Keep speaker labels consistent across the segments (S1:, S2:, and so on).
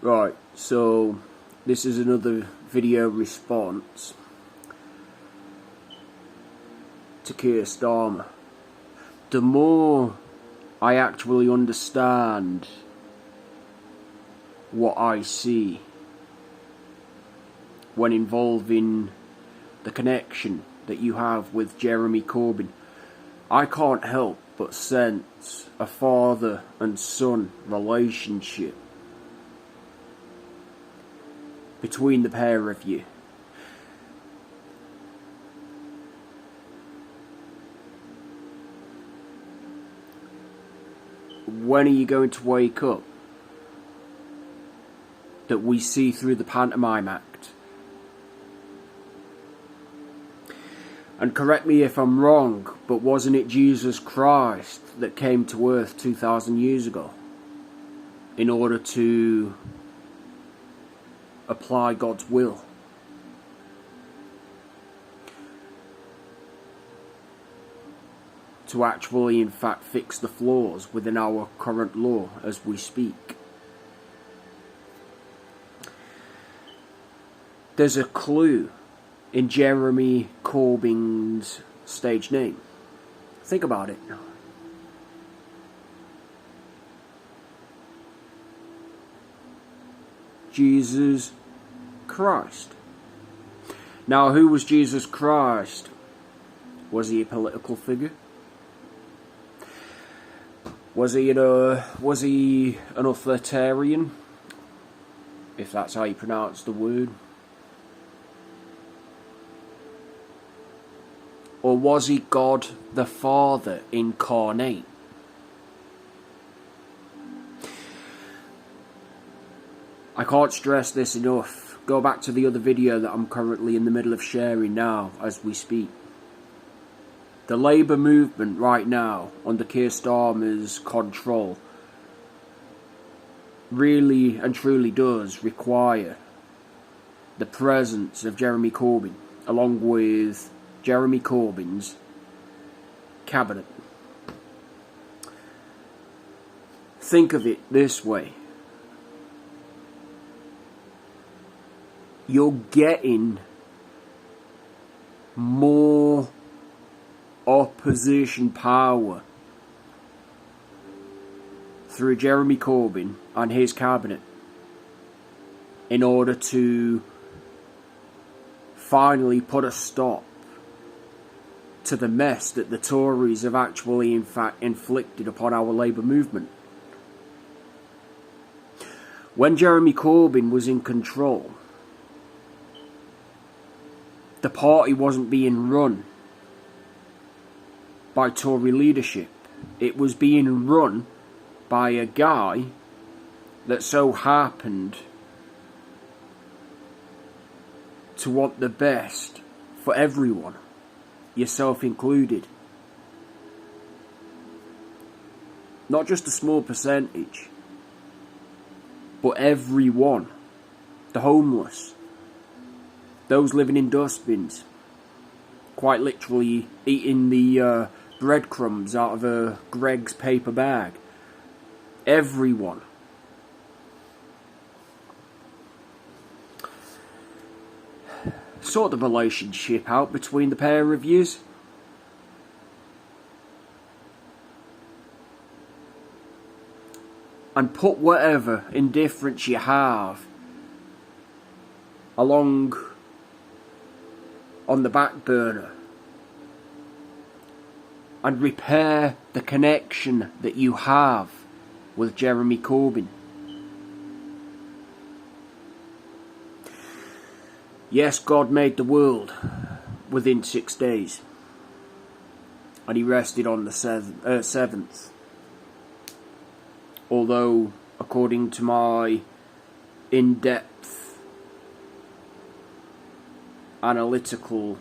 S1: Right, so this is another video response to Keir Starmer. The more I actually understand what I see when involving the connection that you have with Jeremy Corbyn, I can't help but sense a father and son relationship between the pair of you. When are you going to wake up that we see through the pantomime act? And correct me if I'm wrong, but wasn't it Jesus Christ that came to earth 2,000 years ago in order to apply God's will? To actually, in fact, fix the flaws within our current law as we speak. There's a clue in Jeremy Corbyn's stage name. Think about it. Jesus Christ. Now, who was Jesus Christ? Was he a political figure? Was he an authoritarian? If that's how you pronounce the word. Or was he God the Father incarnate? I can't stress this enough. Go back to the other video that I'm currently in the middle of sharing now as we speak. The Labour movement right now, under Keir Starmer's control, really and truly does require the presence of Jeremy Corbyn, along with Jeremy Corbyn's cabinet. Think of it this way. You're getting more opposition power through Jeremy Corbyn and his cabinet in order to finally put a stop to the mess that the Tories have actually in fact inflicted upon our Labour movement. When Jeremy Corbyn was in control, the party wasn't being run by Tory leadership. It was being run by a guy that so happened to want the best for everyone, yourself included. Not just a small percentage, but everyone. The homeless, those living in dustbins, quite literally eating the breadcrumbs out of a Greg's paper bag. Everyone. Sort the relationship out between the pair of yous. And put whatever indifference you have along on the back burner and repair the connection that you have with Jeremy Corbyn. Yes, God made the world within 6 days, and he rested on the seventh. Although, according to my in-depth analytical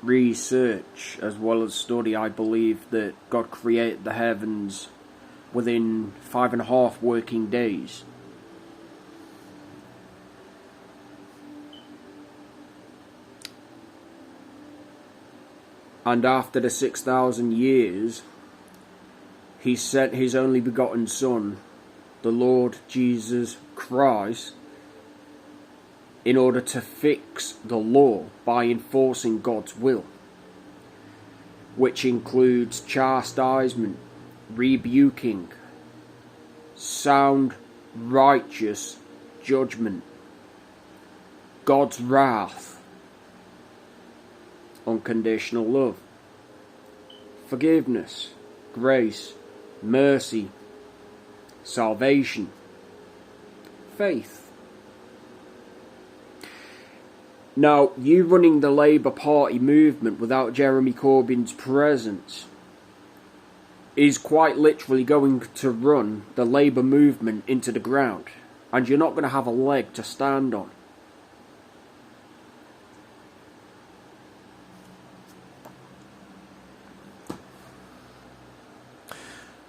S1: research as well as study, I believe that God created the heavens within 5.5 working days. And after the 6,000 years, He sent his only begotten Son, the Lord Jesus Christ, in order to fix the law by enforcing God's will, which includes chastisement, rebuking, sound, righteous judgment, God's wrath, unconditional love, forgiveness, grace, mercy, salvation, faith. Now, you running the Labour Party movement without Jeremy Corbyn's presence is quite literally going to run the Labour movement into the ground, and you're not going to have a leg to stand on.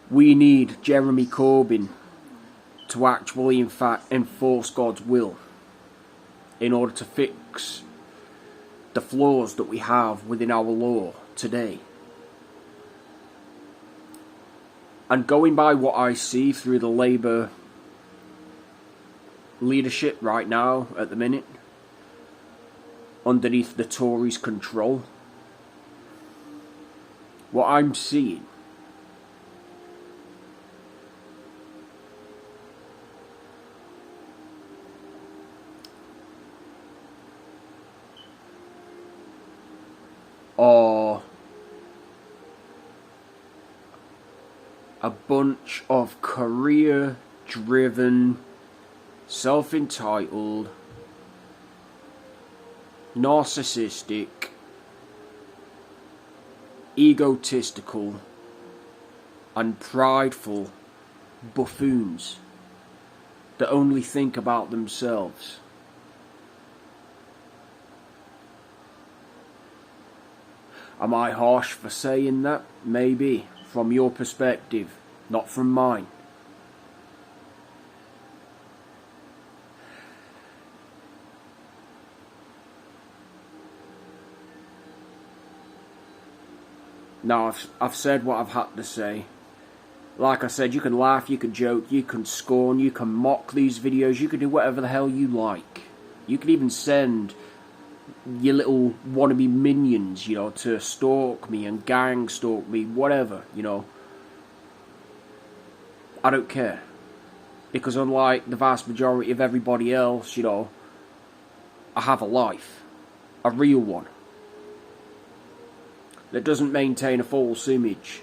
S1: We need Jeremy Corbyn to actually, in fact, enforce God's will in order to fix the flaws that we have within our law today. And going by what I see through the Labour leadership right now, at the minute, underneath the Tories' control, what I'm seeing are a bunch of career-driven, self-entitled, narcissistic, egotistical, and prideful buffoons that only think about themselves. Am I harsh for saying that? Maybe, from your perspective, not from mine. Now, I've said what I've had to say. Like I said, you can laugh, you can joke, you can scorn, you can mock these videos, you can do whatever the hell you like. You can even send your little wannabe minions, you know, to stalk me and gang stalk me, whatever, you know. I don't care. Because unlike the vast majority of everybody else, you know, I have a life. A real one. That doesn't maintain a false image.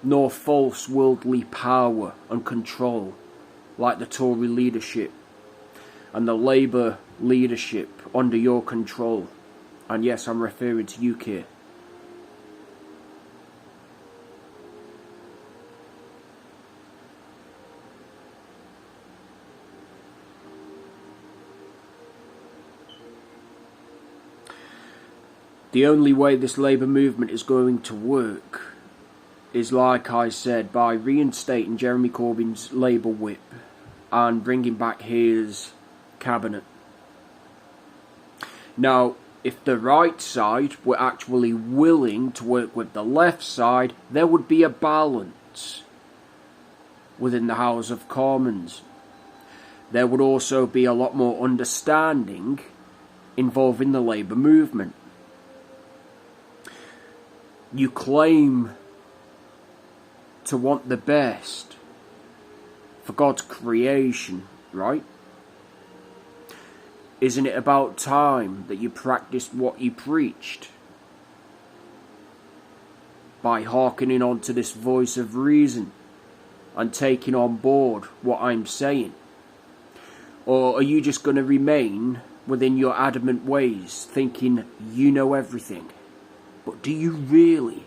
S1: Nor false worldly power and control like the Tory leadership and the Labour leadership under your control. And yes, I'm referring to you, Kier. The only way this Labour movement is going to work is, like I said, by reinstating Jeremy Corbyn's Labour whip and bringing back his cabinet. Now, if the right side were actually willing to work with the left side, there would be a balance within the House of Commons. There would also be a lot more understanding involving the Labour movement. You claim to want the best for God's creation, right? Isn't it about time that you practiced what you preached? By hearkening on to this voice of reason and taking on board what I'm saying? Or are you just going to remain within your adamant ways, thinking you know everything? But do you really?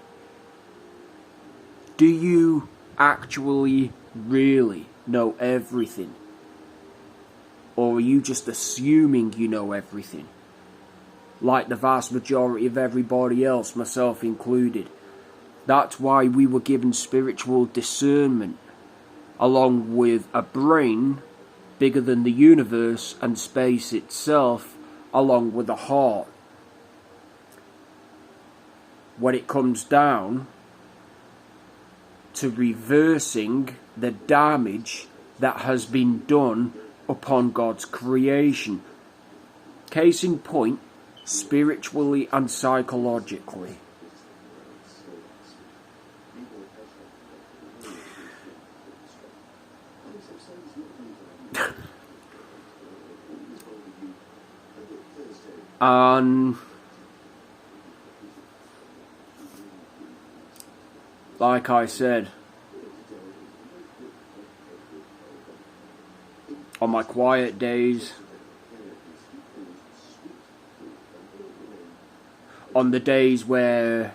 S1: Do you actually really know everything? Or are you just assuming you know everything? Like the vast majority of everybody else, myself included. That's why we were given spiritual discernment, along with a brain bigger than the universe and space itself, along with a heart when it comes down to reversing the damage that has been done upon God's creation. Case in point, spiritually and psychologically. And like I said, on my quiet days, on the days where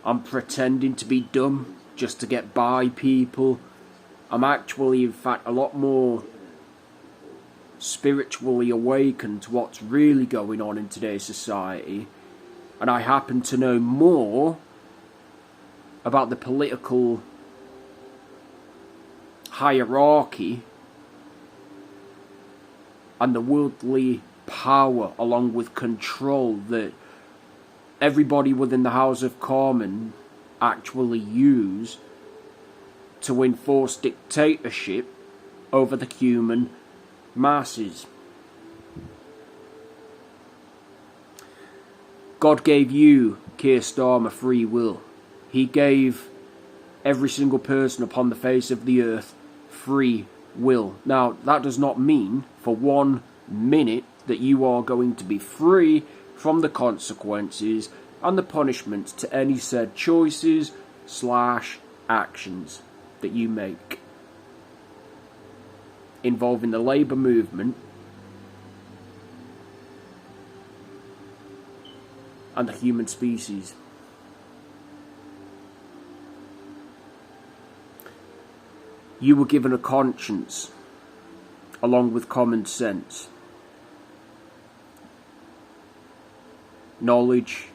S1: I'm pretending to be dumb just to get by people, I'm actually, in fact, a lot more spiritually awakened to what's really going on in today's society, and I happen to know more about the political hierarchy and the worldly power along with control that everybody within the House of Commons actually use to enforce dictatorship over the human masses. God gave you, Kier Starmer, free will. He gave every single person upon the face of the earth free will. Now, that does not mean for 1 minute that you are going to be free from the consequences and the punishments to any said choices / actions that you make involving the labour movement and the human species. You were given a conscience along with common sense, knowledge,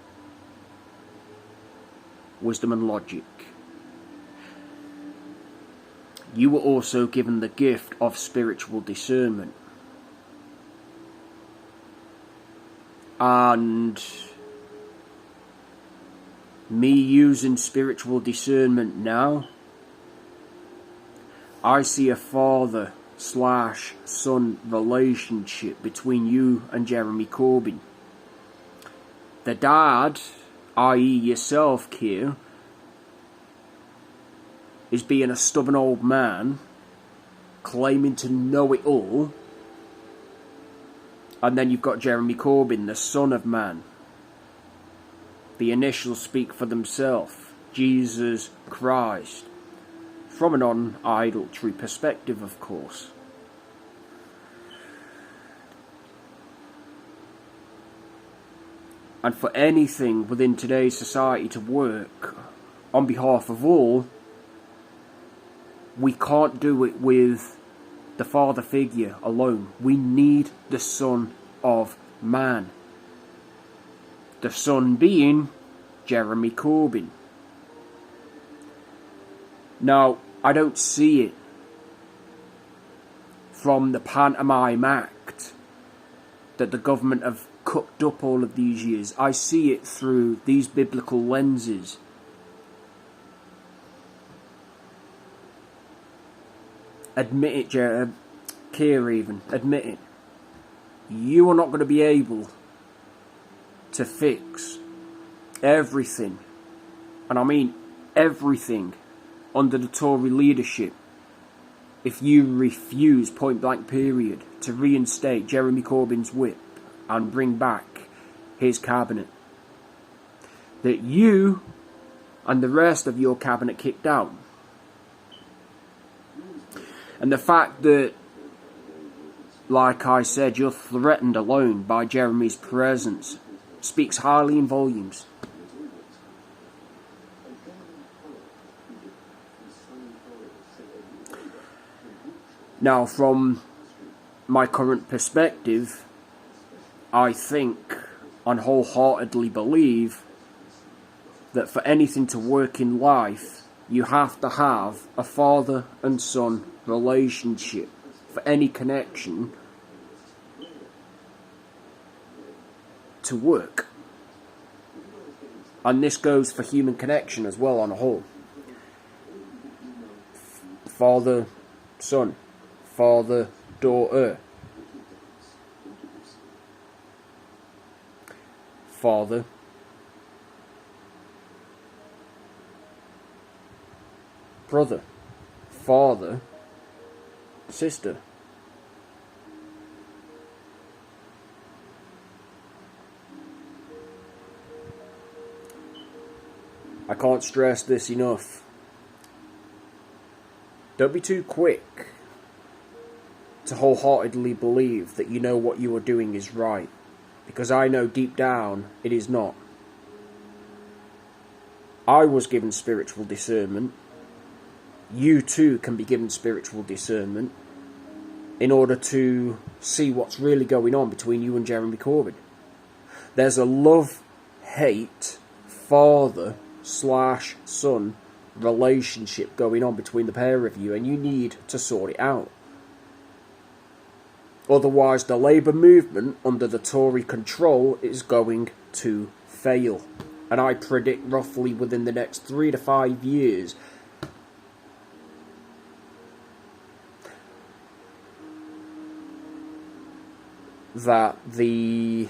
S1: wisdom and logic. You were also given the gift of spiritual discernment. And me using spiritual discernment now, I see a father/son relationship between you and Jeremy Corbyn. The dad, i.e. yourself, Kier, is being a stubborn old man, claiming to know it all. And then you've got Jeremy Corbyn, the Son of Man. The initials speak for themselves. Jesus Christ. From a non-idolatry perspective, of course. And for anything within today's society to work on behalf of all, we can't do it with the father figure alone. We need the Son of Man. The Son being Jeremy Corbyn. Now, I don't see it from the pantomime act that the government have cooked up all of these years. I see it through these biblical lenses. Admit it, Kier, even. Admit it. You are not going to be able to fix everything, and I mean everything, under the Tory leadership if you refuse, point blank period, to reinstate Jeremy Corbyn's whip and bring back his cabinet. That you and the rest of your cabinet kicked out. And the fact that, like I said, you're threatened alone by Jeremy's presence speaks highly in volumes. Now, from my current perspective, I think and wholeheartedly believe that for anything to work in life, you have to have a father and son relationship for any connection to work. And this goes for human connection as well on a whole. Father, son. Father, daughter. Father, brother. Father, sister. I can't stress this enough. Don't be too quick to wholeheartedly believe that you know what you are doing is right, because I know deep down it is not. I was given spiritual discernment. You too can be given spiritual discernment in order to see what's really going on between you and Jeremy Corbyn. There's a love-hate father/son relationship going on between the pair of you, and you need to sort it out. Otherwise, the Labour movement under the Tory control is going to fail. And I predict roughly within the next 3 to 5 years that the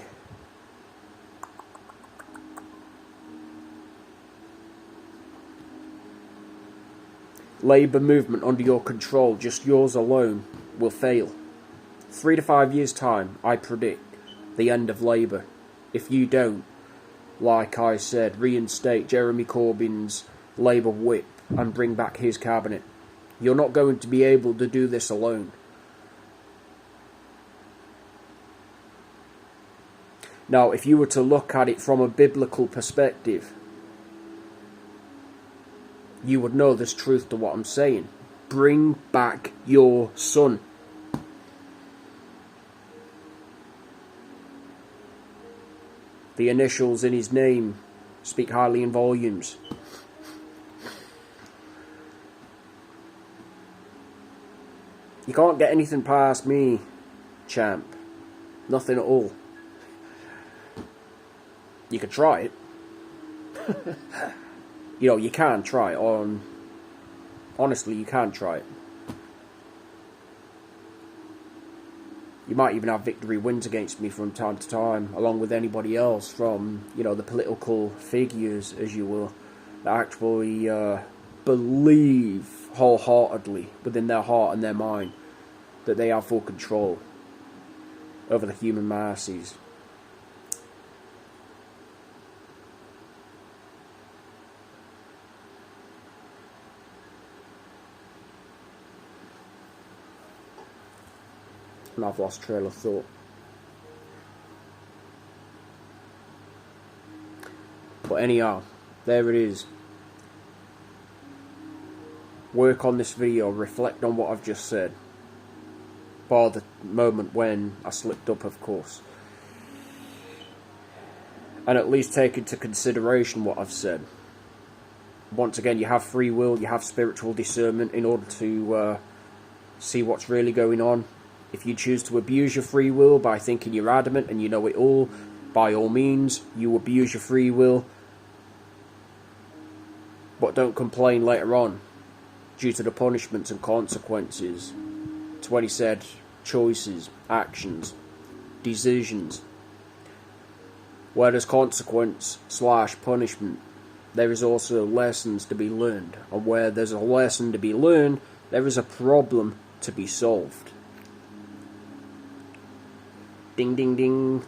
S1: Labour movement under your control, just yours alone, will fail. 3 to 5 years' time, I predict the end of Labour. If you don't, like I said, reinstate Jeremy Corbyn's Labour whip and bring back his cabinet. You're not going to be able to do this alone. Now, if you were to look at it from a biblical perspective, you would know there's truth to what I'm saying. Bring back your son. The initials in his name speak highly in volumes. You can't get anything past me, champ. Nothing at all. You could try it. You know, you can try it. Honestly, you can try it. You might even have victory wins against me from time to time, along with anybody else from, you know, the political figures, as you will, that actually believe wholeheartedly within their heart and their mind that they have full control over the human masses. And I've lost trail of thought. But anyhow, there it is. Work on this video, reflect on what I've just said. Bar the moment when I slipped up, of course. And at least take into consideration what I've said. Once again, you have free will, you have spiritual discernment in order to see what's really going on. If you choose to abuse your free will by thinking you're adamant and you know it all, by all means, you abuse your free will. But don't complain later on due to the punishments and consequences to any said choices, actions, decisions. Where there's consequence/punishment, there is also lessons to be learned. And where there's a lesson to be learned, there is a problem to be solved. Ding, ding, ding.